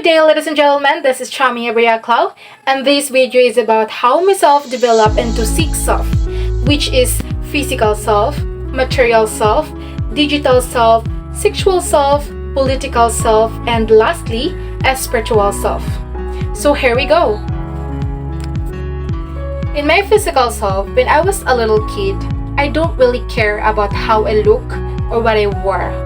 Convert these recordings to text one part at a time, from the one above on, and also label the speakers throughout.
Speaker 1: day, ladies and gentlemen. This is Chami Abria Clau, and this video is about how myself develop into six self, which is physical self, material self, digital self, sexual self, political self, and lastly, a spiritual self. So here we go. In my physical self, when I was a little kid, I don't really care about how I look or what I wore.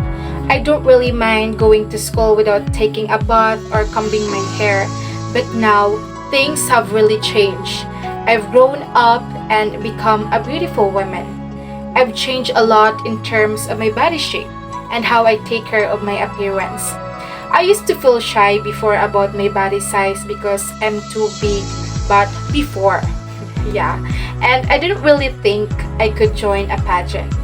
Speaker 1: I don't really mind going to school without taking a bath or combing my hair, but now things have really changed. I've grown up and become a beautiful woman. I've changed a lot in terms of my body shape and how I take care of my appearance. I used to feel shy before about my body size because I'm too big, but before, yeah, and I didn't really think I could join a pageant.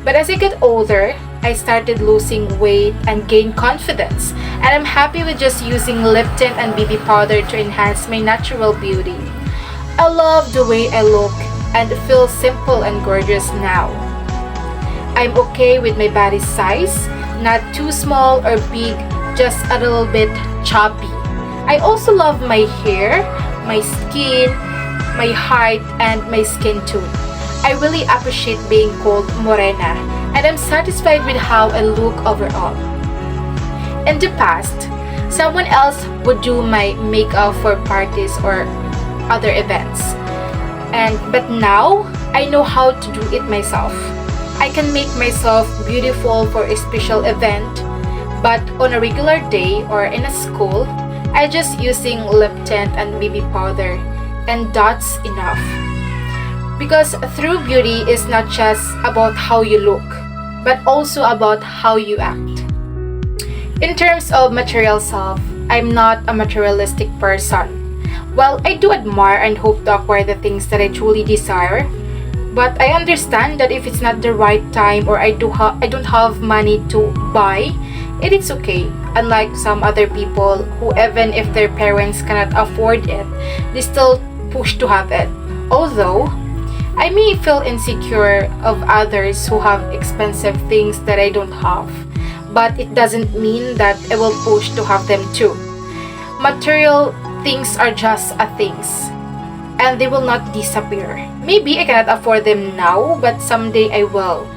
Speaker 1: But as I get older, I started losing weight and gained confidence, and I'm happy with just using lip tint and BB powder to enhance my natural beauty. I love the way I look and feel simple and gorgeous now. I'm okay with my body size, not too small or big, just a little bit chubby. I also love my hair, my skin, my height, and my skin tone. I really appreciate being called morena, and I'm satisfied with how I look overall. In the past, someone else would do my makeup for parties or other events. But now, I know how to do it myself. I can make myself beautiful for a special event, but on a regular day or in a school, I just using lip tint and BB powder, and that's enough. Because true beauty is not just about how you look, but also about how you act. In terms of material self, I'm not a materialistic person. While I do admire and hope to acquire the things that I truly desire, but I understand that if it's not the right time or I don't have money to buy, it is okay. Unlike some other people who, even if their parents cannot afford it, they still push to have it. Although I may feel insecure of others who have expensive things that I don't have, but it doesn't mean that I will push to have them too. Material things are just a things, and they will not disappear. Maybe I cannot afford them now, but someday I will.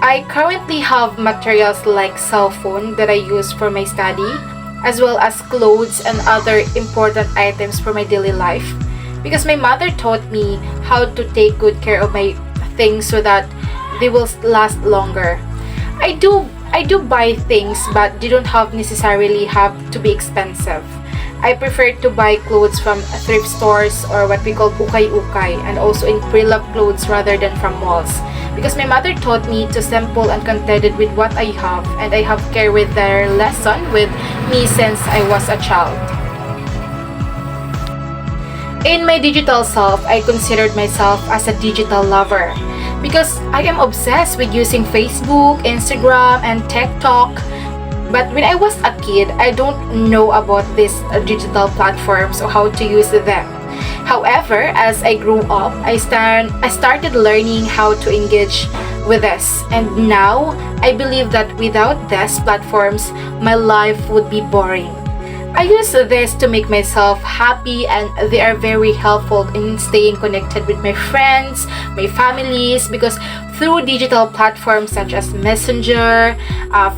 Speaker 1: I currently have materials like cell phone that I use for my study, as well as clothes and other important items for my daily life, because my mother taught me how to take good care of my things so that they will last longer. I do buy things, but they don't necessarily have to be expensive. I prefer to buy clothes from thrift stores or what we call ukay-ukay, and also in pre-loved clothes rather than from malls, because my mother taught me to simple and contented with what I have, and I have carried their lesson with me since I was a child. In my digital self, I considered myself as a digital lover because I am obsessed with using Facebook, Instagram, and TikTok. But when I was a kid, I don't know about these digital platforms or how to use them. However, as I grew up, I started learning how to engage with this. And now, I believe that without these platforms, my life would be boring. I use this to make myself happy, and they are very helpful in staying connected with my friends, my families, because through digital platforms such as Messenger,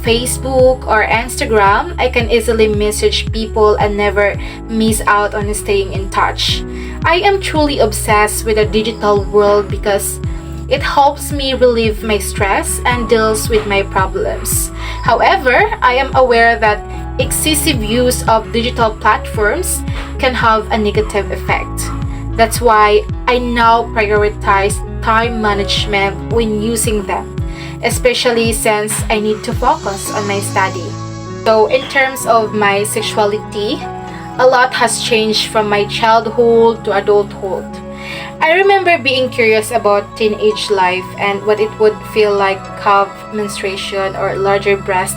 Speaker 1: Facebook, or Instagram, I can easily message people and never miss out on staying in touch. I am truly obsessed with the digital world because it helps me relieve my stress and deals with my problems. However, I am aware that excessive use of digital platforms can have a negative effect. That's why I now prioritize time management when using them, especially since I need to focus on my study. So in terms of my sexuality, a lot has changed from my childhood to adulthood. I remember being curious about teenage life and what it would feel like have menstruation or larger breast.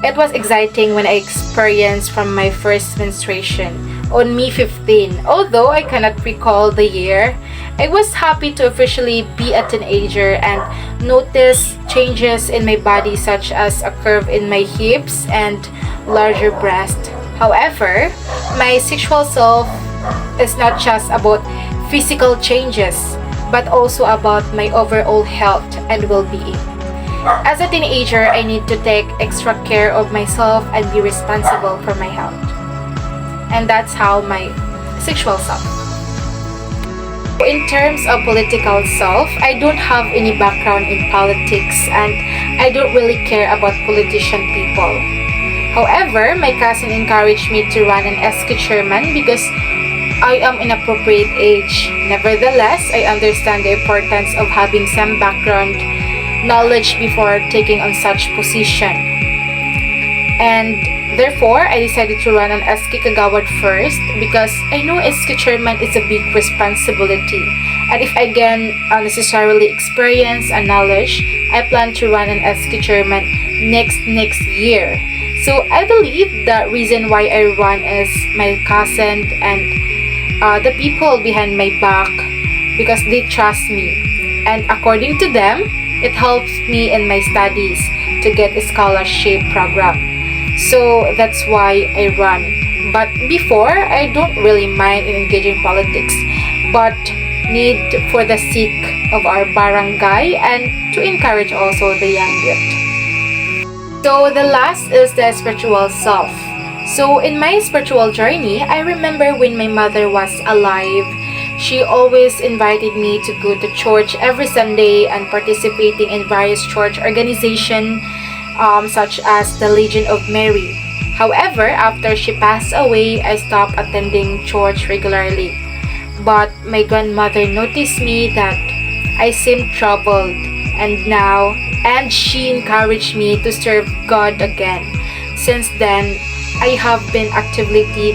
Speaker 1: It was exciting when I experienced from my first menstruation on May 15. Although I cannot recall the year, I was happy to officially be a teenager and notice changes in my body such as a curve in my hips and larger breast. However, my sexual self is not just about physical changes, but also about my overall health and well-being. As a teenager, I need to take extra care of myself and be responsible for my health. And that's how my sexual self. In terms of political self, I don't have any background in politics and I don't really care about politician people. However, my cousin encouraged me to run an SK chairman because I am in appropriate age. Nevertheless, I understand the importance of having some background knowledge before taking on such position. And therefore, I decided to run an SK Kagawad first because I know SK chairman is a big responsibility. And if I gain unnecessarily experience and knowledge, I plan to run an SK chairman next year. So I believe the reason why I run is my cousin and the people behind my back because they trust me. And according to them, it helps me in my studies to get a scholarship program. So that's why I run. But before, I don't really mind in engaging politics, but need for the sake of our barangay and to encourage also the young youth. So the last is the spiritual self. So in my spiritual journey, I remember when my mother was alive, she always invited me to go to church every Sunday and participating in various church organizations such as the Legion of Mary. However, after she passed away, I stopped attending church regularly. But my grandmother noticed me that I seemed troubled and she encouraged me to serve God again. Since then, I have been actively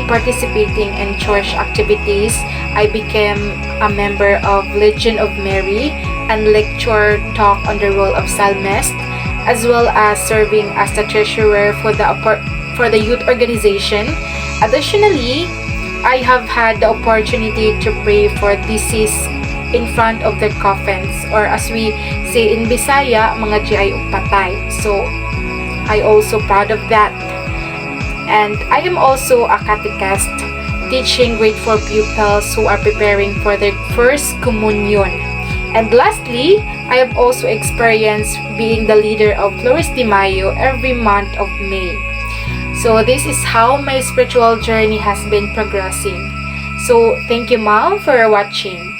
Speaker 1: participating in church activities. I became a member of Legion of Mary and lecture talk on the role of psalmist, as well as serving as the treasurer for the youth organization. Additionally, I have had the opportunity to pray for deceased in front of their coffins, or as we say in Bisaya, mga GI patay. So I also proud of that. And I am also a catechist, teaching grade 4 pupils who are preparing for their first communion. And lastly, I have also experienced being the leader of Flores de Mayo every month of May. So this is how my spiritual journey has been progressing. So thank you, Mom, for watching.